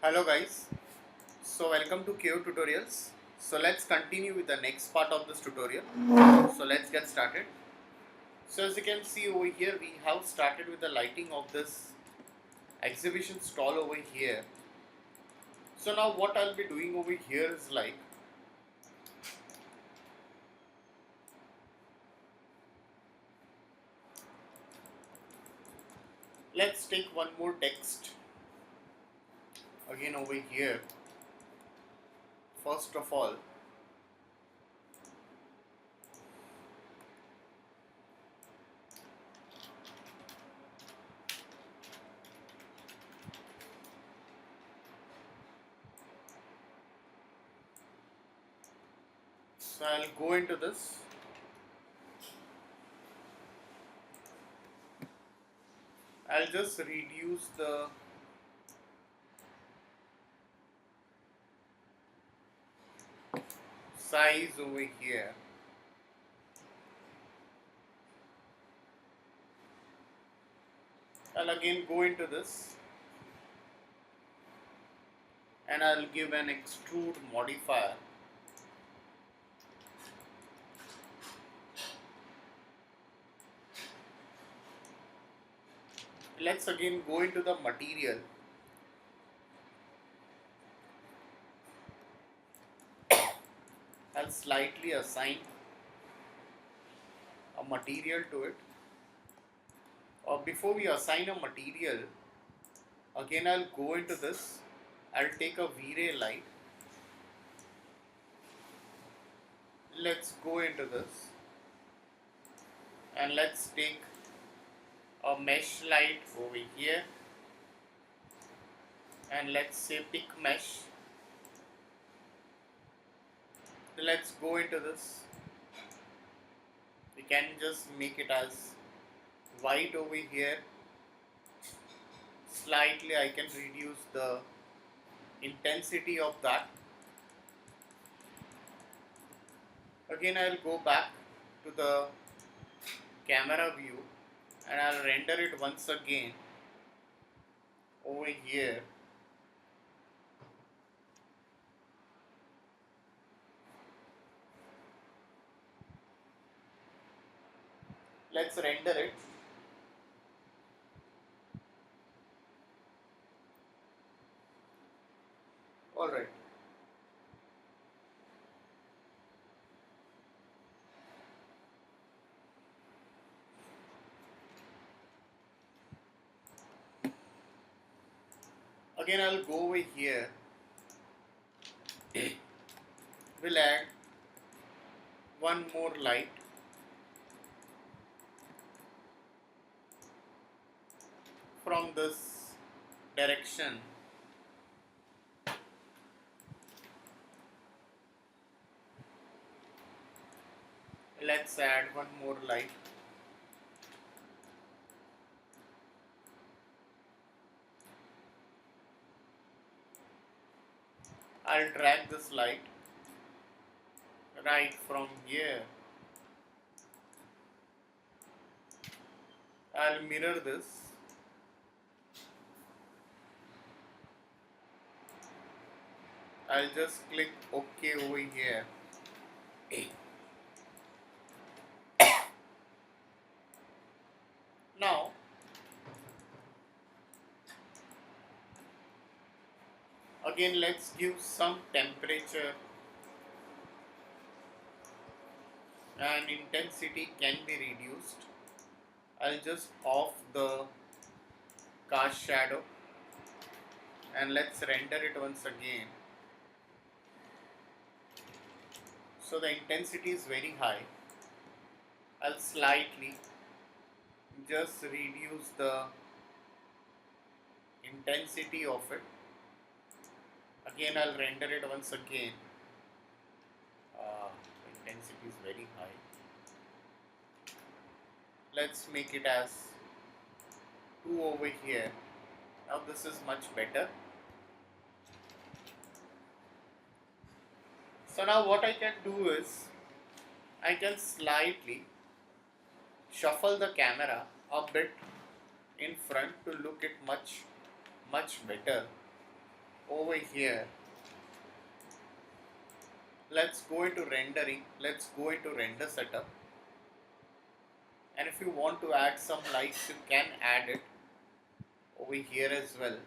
Hello guys, so welcome to Kayo Tutorials. So let's continue with the next part of this tutorial. So let's get started. So as you can see over here, we have started with the lighting of this exhibition stall over here. So now what I'll be doing over here is like, let's take one more text again over here. First of all, so I'll go into this. I'll just reduce the size over here. I'll again go into this and I'll give an extrude modifier. Let's again go into the material. I'll slightly assign a material to it. Or before we assign a material, again I'll go into this. I'll take a V-ray light. Let's go into this. And let's take a mesh light over here. And let's say pick mesh. Let's go into this. We can just make it as white over here. Slightly I can reduce the intensity of that. Again I'll go back to the camera view and I'll render it once again over here. Let's render it. Alright. Again I'll go over here. We'll add one more light. From this direction. Let's add one more light. I'll drag this light right from here. I'll mirror this. I'll just click OK over here. Now, again let's give some temperature and intensity can be reduced. I'll just off the cast shadow and let's render it once again. So the intensity is very high. I'll slightly just reduce the intensity of it. Again I'll render it once again. The intensity is very high. Let's make it as 2 over here. Now this is much better. So now what I can do is I can slightly shuffle the camera a bit in front to look it much better. over here, let's go into rendering, let's go into render setup, and if you want to add some lights you can add it over here as well.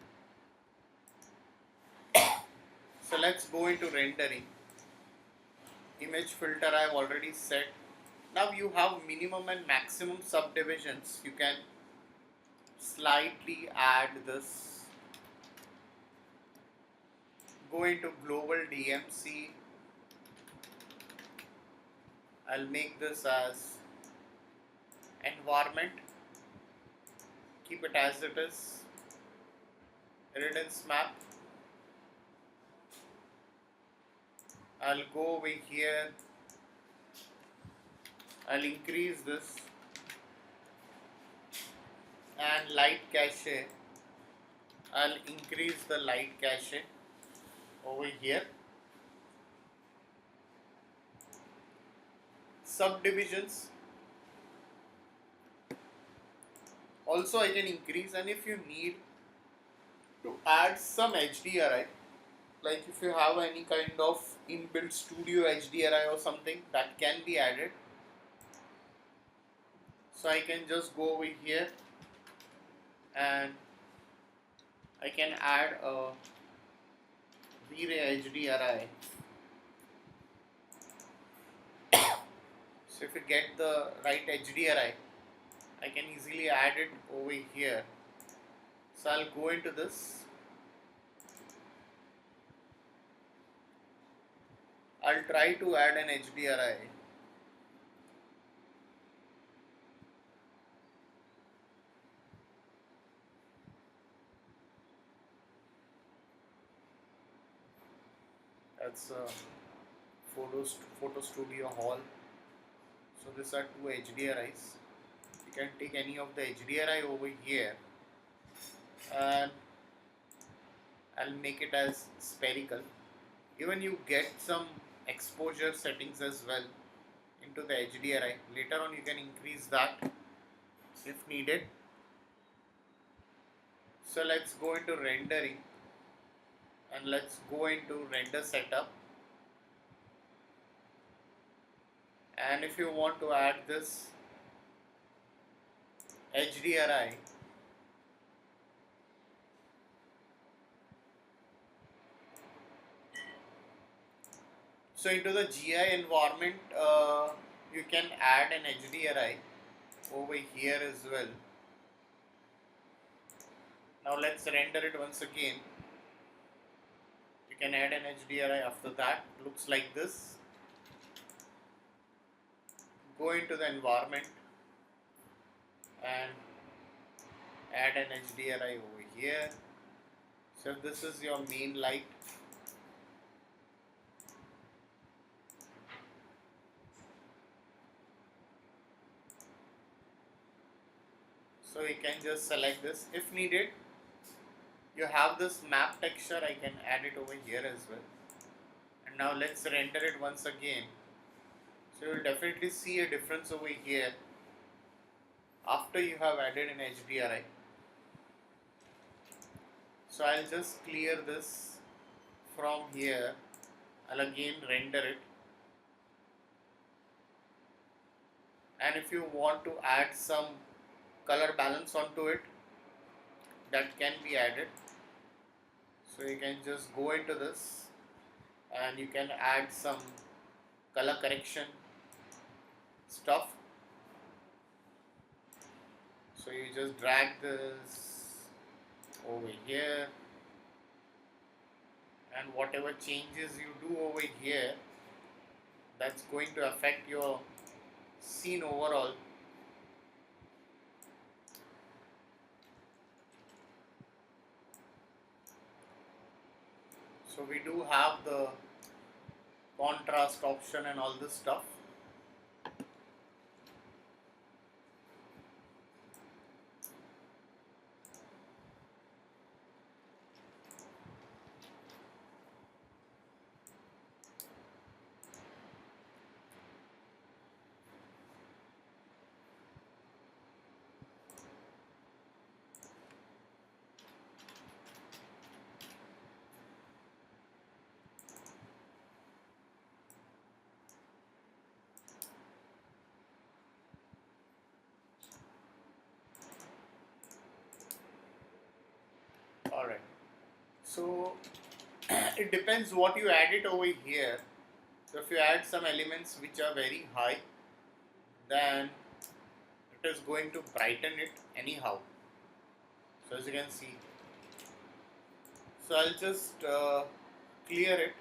So let's go into rendering. Image filter I have already set. Now you have minimum and maximum subdivisions. You can slightly add this. Go into global DMC. I'll make this as environment. Keep it as it is. Irradiance map. I'll go over here. I'll increase this. And light cache. I'll increase the light cache over here. Subdivisions also I can increase, and if you need to add some HDRI, like if you have any kind of inbuilt studio HDRI or something, that can be added. So I can just go over here and I can add a V-Ray HDRI. So if you get the right HDRI, I can easily add it over here. So I'll go into this. I'll try to add an HDRI. That's a photo studio hall. So these are two HDRIs. You can take any of the HDRI over here and I'll make it as spherical. Even you get some exposure settings as well into the HDRI. Later on you can increase that if needed. So let's go into rendering and let's go into render setup. And if you want to add this HDRI, so into the GI environment you can add an HDRI over here as well. Now let's render it once again. You can add an HDRI after that. Looks like this. Go into the environment and add an HDRI over here. So this is your main light. So you can just select this. If needed, you have this map texture, I can add it over here as well. And now let's render it once again. So you will definitely see a difference over here after you have added an HDRI. So I'll just clear this from here. I'll again render it. And if you want to add some color balance onto it, that can be added. So you can just go into this and you can add some color correction stuff. So you just drag this over here, and whatever changes you do over here, that's going to affect your scene overall. So we do have the contrast option and all this stuff. So it depends what you add it over here. So if you add some elements which are very high, then it is going to brighten it anyhow. So as you can see, so I'll just clear it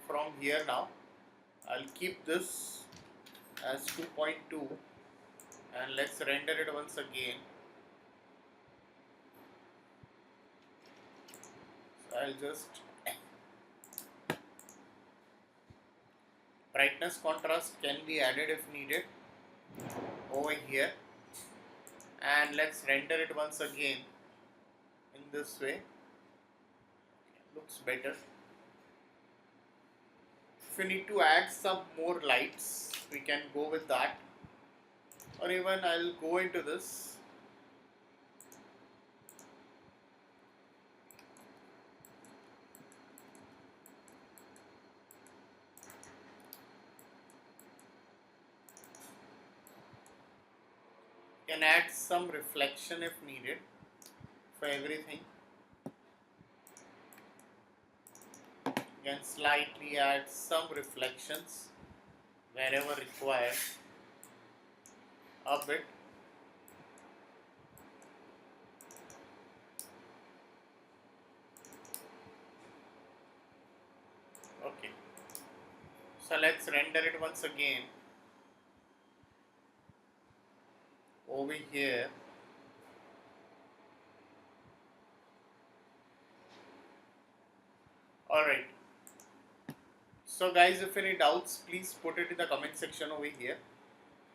from here now. I'll keep this as 2.2 and let's render it once again. So I'll just brightness contrast can be added if needed over here, and let's render it once again in this way. Looks better. If you need to add some more lights, we can go with that, or even I'll go into this. Can add some reflection if needed for everything. Can slightly add some reflections wherever required, a bit. Okay, so let's render it once again over here. Alright, so guys, if any doubts, please put it in the comment section over here.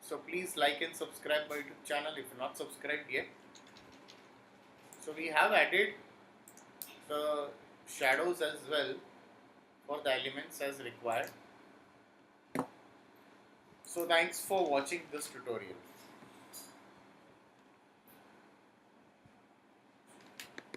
So please like and subscribe my YouTube channel if you're not subscribed yet. So we have added the shadows as well for the elements as required. So thanks for watching this tutorial.